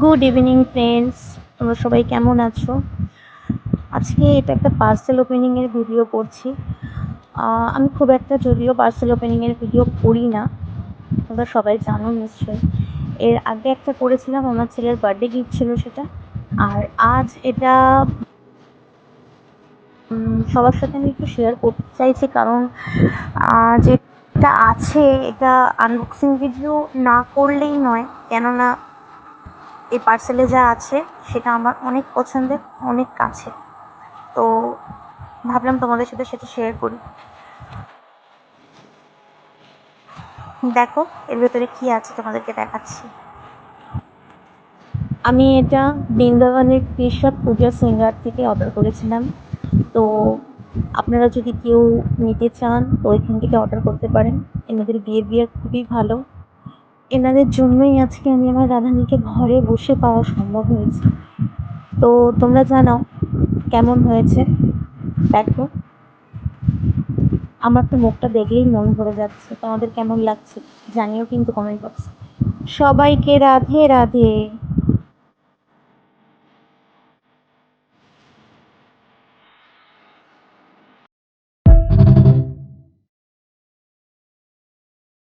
Good evening friends, তোমরা সবাই কেমন আছো? আজকে এটা একটা পার্সেল ওপেনিংয়ের ভিডিও করছি। আমি খুব একটা যদিও পার্সেল ওপেনিংয়ের ভিডিও করি না, তোমরা সবাই জানো নিশ্চয়ই। এর আগে একটা করেছিলাম, আমার ছেলের বার্থডে গিফট ছিল সেটা। আর আজ এটা সবার সাথে আমি একটু শেয়ার করতে চাইছি, কারণ যেটা আছে এটা আনবক্সিং ভিডিও না করলেই নয়, কেননা এই পার্সেলে যা আছে সেটা আমার অনেক পছন্দের, অনেক কাছে। তো ভাবলাম তোমাদের সাথে সেটা শেয়ার করি। দেখো এর ভেতরে কি আছে, তোমাদেরকে দেখাচ্ছি। আমি এটা বৃন্দাবনের কৃষক পূজা সিঙ্গার থেকে অর্ডার করেছিলাম। তো আপনারা যদি কেউ নিতে চান তো ওইখান থেকে অর্ডার করতে পারেন। এনাদের বিহেভিয়ার খুবই ভালো। এনাদের জন্যই আজকে আমি আমার রাধানীকে ঘরে বসে পাওয়া সম্ভব হয়েছে। তো তোমরা জানাও কেমন হয়েছে। দেখো, আমার তো মুখটা দেখলেই মন ভরে যাচ্ছে। তোমাদের কেমন লাগছে জানিও কিন্তু কমেন্ট বক্সে। সবাইকে রাধে রাধে।